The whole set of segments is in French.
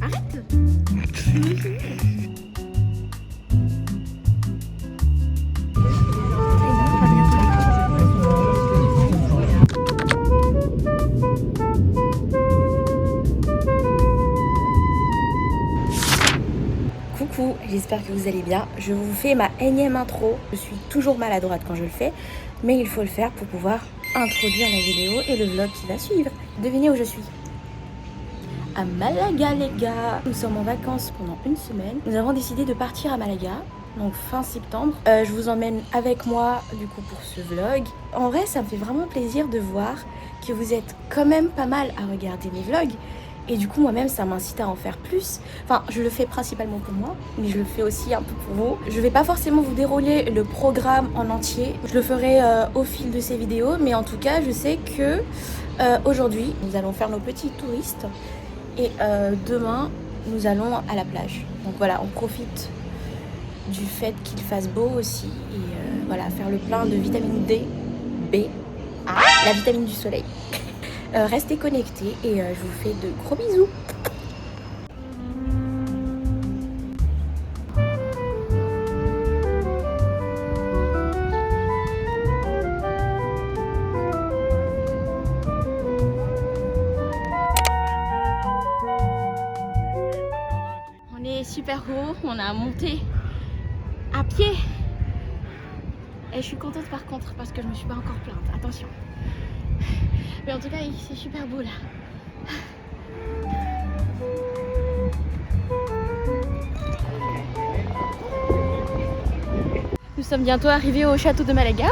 Arrête. Coucou, j'espère que vous allez bien. Je vous fais ma énième intro. Je suis toujours maladroite quand je le fais, mais il faut le faire pour pouvoir introduire la vidéo et le vlog qui va suivre. Devinez où je suis? À Malaga les gars. Nous sommes en vacances pendant une semaine. Nous avons décidé de partir à Malaga, donc fin septembre. Je vous emmène avec moi du coup pour ce vlog. En vrai ça me fait vraiment plaisir de voir que vous êtes quand même pas mal à regarder mes vlogs. Et du coup moi-même ça m'incite à en faire plus. Enfin je le fais principalement pour moi, mais je le fais aussi un peu pour vous. Je vais pas forcément vous dérouler le programme en entier. Je le ferai au fil de ces vidéos. Mais en tout cas je sais que aujourd'hui nous allons faire nos petits touristes. Et demain nous allons à la plage. Donc voilà, on profite du fait qu'il fasse beau aussi. Et voilà, faire le plein de vitamine D, B, A, la vitamine du soleil. Restez connectés et je vous fais de gros bisous. On est super haut, on a monté à pied. Et je suis contente par contre parce que je me suis pas encore plainte, attention. Mais en tout cas, c'est super beau là. Nous sommes bientôt arrivés au château de Malaga.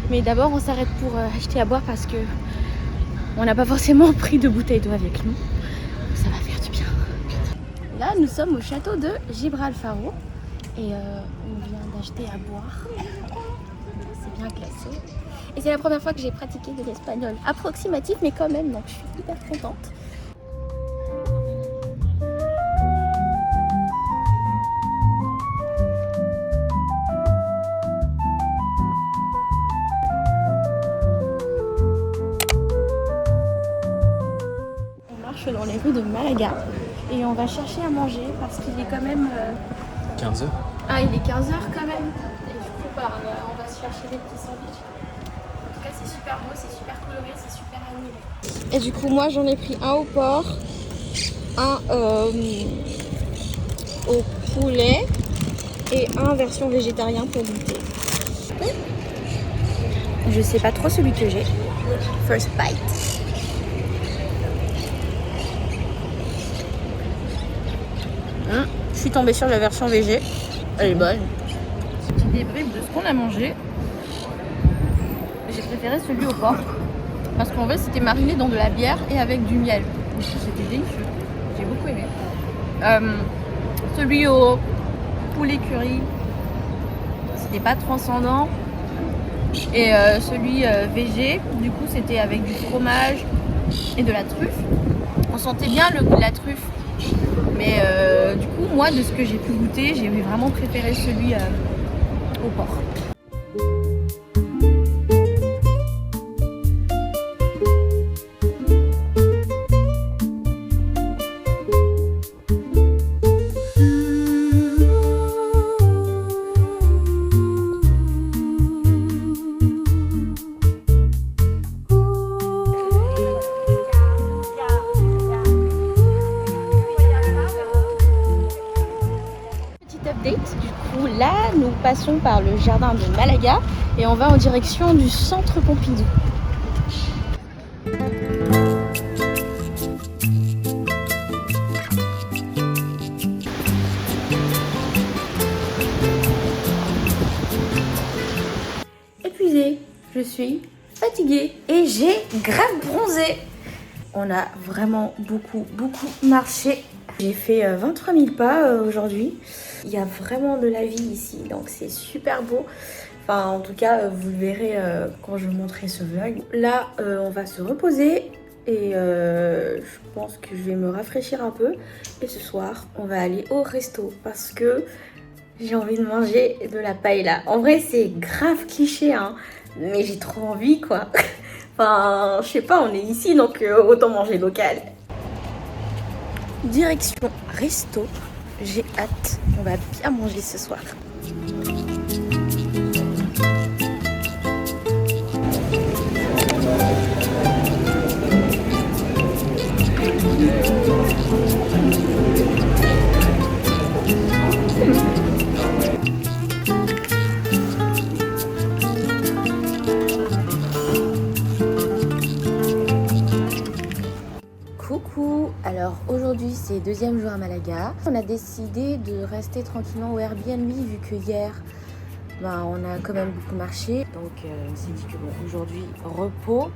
Mais d'abord, on s'arrête pour acheter à boire parce que on n'a pas forcément pris de bouteille d'eau avec nous. Ça va faire du bien. Là, nous sommes au château de Gibralfaro. Et on vient d'acheter à boire. C'est bien classé. Et c'est la première fois que j'ai pratiqué de l'espagnol. Approximatif, mais quand même, donc je suis hyper contente. On marche dans les rues de Malaga et on va chercher à manger parce qu'il est quand même... 15h. Ah, il est 15h quand même. Et du coup, on va se chercher des petits sandwichs. En tout cas, c'est super beau, c'est super coloré, c'est super animé. Et du coup, moi, j'en ai pris un au porc, un au poulet et un version végétarien pour goûter. Je sais pas trop celui que j'ai. First bite. Je suis tombée sur la version végé. Elle est bonne. Petit débrief de ce qu'on a mangé. J'ai préféré celui au porc. Parce qu'en fait c'était mariné dans de la bière et avec du miel. C'était délicieux. J'ai beaucoup aimé. Celui au poulet curry, c'était pas transcendant. Et celui végé, du coup c'était avec du fromage et de la truffe. On sentait bien le goût de la truffe. Mais du coup moi de ce que j'ai pu goûter, j'ai vraiment préféré celui au porc. Update. Du coup là nous passons par le jardin de Malaga et on va en direction du centre Pompidou. Épuisée, je suis fatiguée et j'ai grave bronzé. On a vraiment beaucoup marché. J'ai fait 23 000 pas aujourd'hui. Il y a vraiment de la vie ici, donc c'est super beau. Enfin, en tout cas, vous le verrez quand je vous montrerai ce vlog. Là, on va se reposer et je pense que je vais me rafraîchir un peu. Et ce soir, on va aller au resto parce que j'ai envie de manger de la paella. En vrai, c'est grave cliché, hein, mais j'ai trop envie, quoi. Enfin, je sais pas, on est ici donc autant manger local. Direction resto, j'ai hâte, on va bien manger ce soir. Coucou, alors aujourd'hui c'est deuxième jour à Malaga. On a décidé de rester tranquillement au Airbnb vu que hier on a quand même beaucoup marché. Donc on s'est dit que bon, aujourd'hui repos.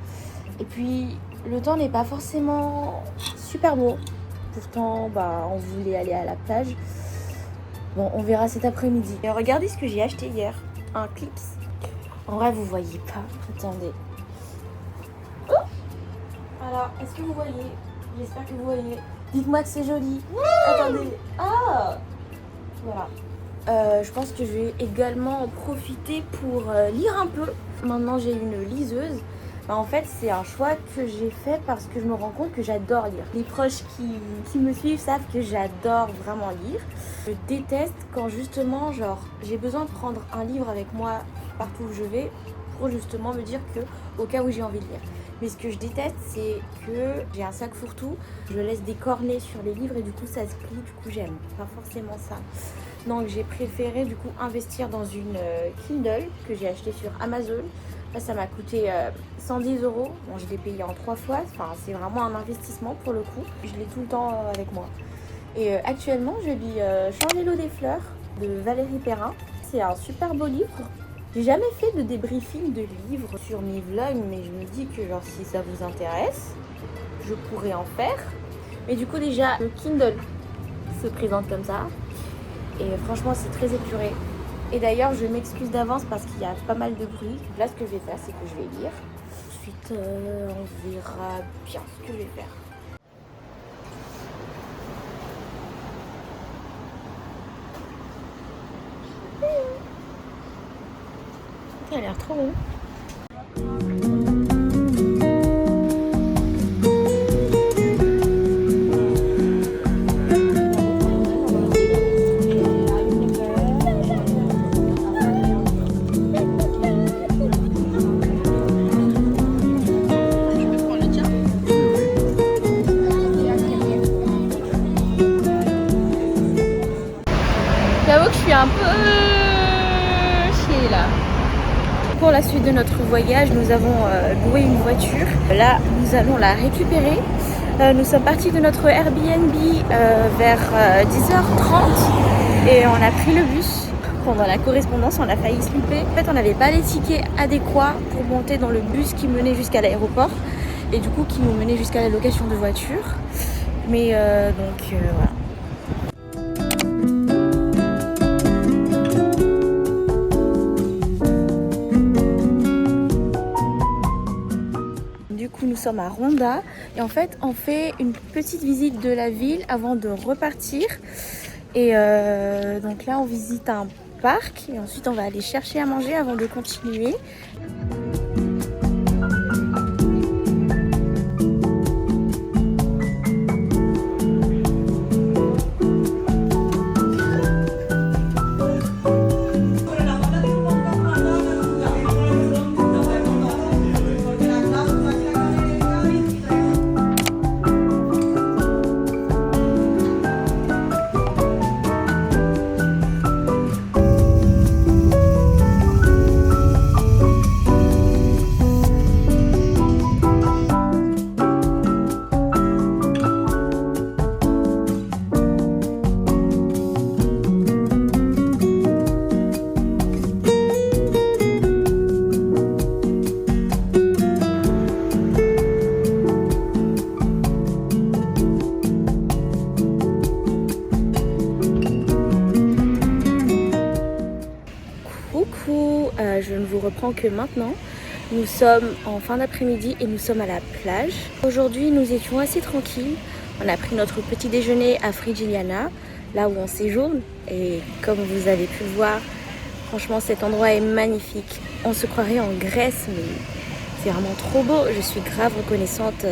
Et puis le temps n'est pas forcément super beau. Pourtant on voulait aller à la plage. Bon, on verra cet après-midi. Et regardez ce que j'ai acheté hier, un clips. En vrai vous voyez pas, attendez. Oh, alors est-ce que vous voyez? J'espère que vous voyez. Dites-moi que c'est joli. Attendez. Ah, voilà. Je pense que je vais également en profiter pour lire un peu. Maintenant, j'ai une liseuse. En fait, c'est un choix que j'ai fait parce que je me rends compte que j'adore lire. Les proches qui me suivent savent que j'adore vraiment lire. Je déteste quand justement, j'ai besoin de prendre un livre avec moi partout où je vais pour justement me dire que au cas où j'ai envie de lire. Mais ce que je déteste, c'est que j'ai un sac fourre-tout, je laisse des cornets sur les livres et du coup ça se plie, du coup j'aime pas forcément ça. Donc j'ai préféré du coup investir dans une Kindle que j'ai acheté sur Amazon. Là ça m'a coûté 110 €. Bon, je l'ai payé en 3 fois, enfin c'est vraiment un investissement pour le coup. Je l'ai tout le temps avec moi. Et actuellement je lis Changer l'eau des fleurs de Valérie Perrin. C'est un super beau livre. J'ai jamais fait de débriefing de livres sur mes vlogs, mais je me dis que si ça vous intéresse, je pourrais en faire. Mais du coup déjà, le Kindle se présente comme ça. Et franchement, c'est très épuré. Et d'ailleurs, je m'excuse d'avance parce qu'il y a pas mal de bruit. Là, ce que je vais faire, c'est que je vais lire. Ensuite, on verra bien ce que je vais faire. Ça a l'air trop bon. J'avoue que je suis un peu chiée là. Pour la suite de notre voyage, nous avons loué une voiture. Là, nous allons la récupérer. Nous sommes partis de notre Airbnb vers 10h30 et on a pris le bus. Pendant la correspondance, on a failli se louper. En fait, on n'avait pas les tickets adéquats pour monter dans le bus qui menait jusqu'à l'aéroport et du coup qui nous menait jusqu'à la location de voiture. Mais voilà. Du coup, nous sommes à Ronda et en fait, on fait une petite visite de la ville avant de repartir. Et donc là, on visite un parc et ensuite, on va aller chercher à manger avant de continuer. Je ne vous reprends que maintenant. Nous sommes en fin d'après-midi et nous sommes à la plage. Aujourd'hui, nous étions assez tranquilles. On a pris notre petit déjeuner à Frigiliana, là où on séjourne. Et comme vous avez pu le voir, franchement, cet endroit est magnifique. On se croirait en Grèce, mais c'est vraiment trop beau. Je suis grave reconnaissante,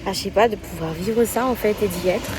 je sais pas, de pouvoir vivre ça en fait et d'y être.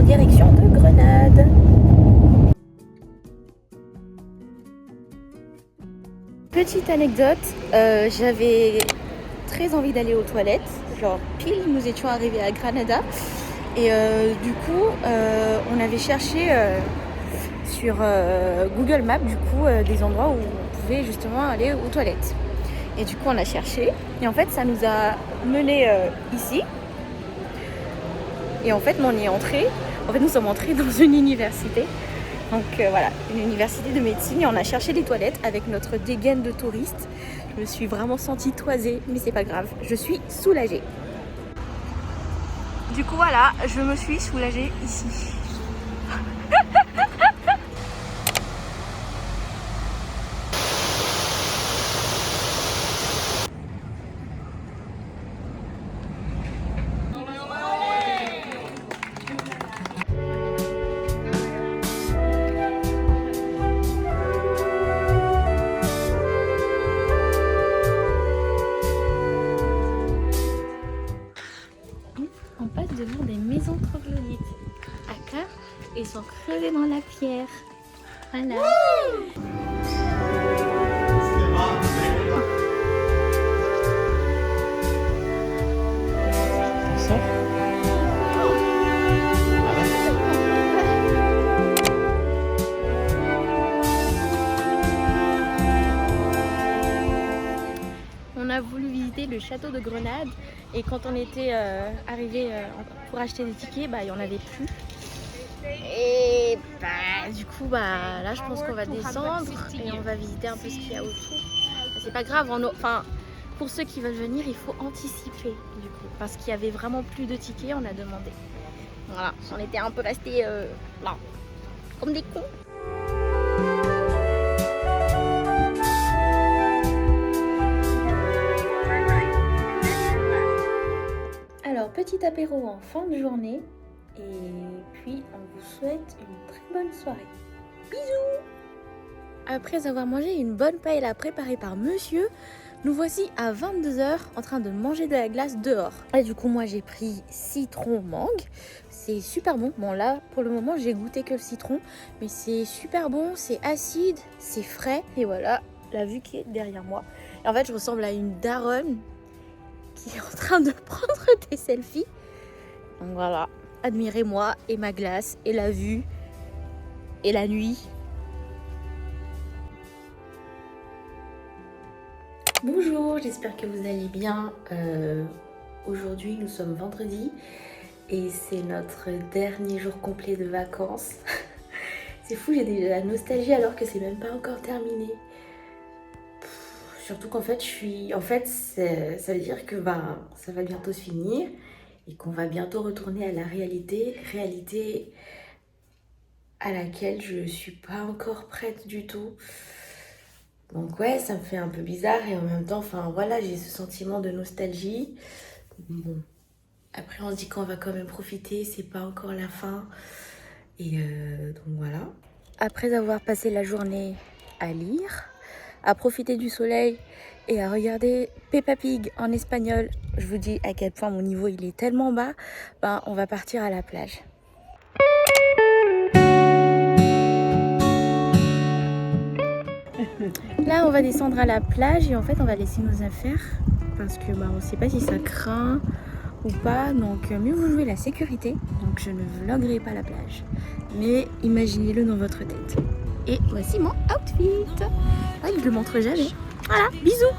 Direction de Grenade. Petite anecdote, j'avais très envie d'aller aux toilettes, genre pile nous étions arrivés à Granada et du coup on avait cherché sur Google Maps du coup des endroits où on pouvait justement aller aux toilettes et du coup on a cherché et en fait ça nous a mené ici et en fait on y est entré. En fait, nous sommes entrés dans une université, donc voilà, une université de médecine et on a cherché les toilettes avec notre dégaine de touriste. Je me suis vraiment sentie toisée, mais c'est pas grave, je suis soulagée. Du coup voilà, je me suis soulagée ici. On passe devant des maisons troglodytes à cœur et sont crevés dans la pierre. Voilà. On a voulu visiter le château de Grenade et quand on était arrivé pour acheter des tickets, il n'y en avait plus. Et du coup là je pense qu'on va descendre et on va visiter un peu ce qu'il y a autour. C'est pas grave, pour ceux qui veulent venir il faut anticiper du coup parce qu'il y avait vraiment plus de tickets, on a demandé. Voilà, on était un peu restés là, comme des cons. Alors, petit apéro en fin de journée et puis on vous souhaite une très bonne soirée. Bisous! Après avoir mangé une bonne paella préparée par monsieur, nous voici à 22 h en train de manger de la glace dehors. Et du coup, moi j'ai pris citron mangue. C'est super bon. Bon là, pour le moment, j'ai goûté que le citron, mais c'est super bon, c'est acide, c'est frais. Et voilà, la vue qui est derrière moi. Et en fait, je ressemble à une daronne qui est en train de prendre des selfies. Donc voilà, admirez-moi et ma glace et la vue et la nuit. Bonjour, j'espère que vous allez bien. Aujourd'hui nous sommes vendredi et c'est notre dernier jour complet de vacances. C'est fou, j'ai déjà la nostalgie alors que c'est même pas encore terminé. Surtout qu'en fait, ça veut dire que ça va bientôt se finir et qu'on va bientôt retourner à la réalité à laquelle je suis pas encore prête du tout. Donc ouais, ça me fait un peu bizarre et en même temps, voilà, j'ai ce sentiment de nostalgie. Bon, après on se dit qu'on va quand même profiter, c'est pas encore la fin. Et donc voilà. Après avoir passé la journée à lire, à profiter du soleil et à regarder Peppa Pig en espagnol, je vous dis à quel point mon niveau il est tellement bas, on va partir à la plage. Là on va descendre à la plage et en fait on va laisser nos affaires parce que on sait pas si ça craint ou pas, donc mieux vous jouer la sécurité. Donc je ne vloguerai pas la plage, mais imaginez-le dans votre tête. Et voici mon outfit. Je le montre jamais. Voilà, bisous.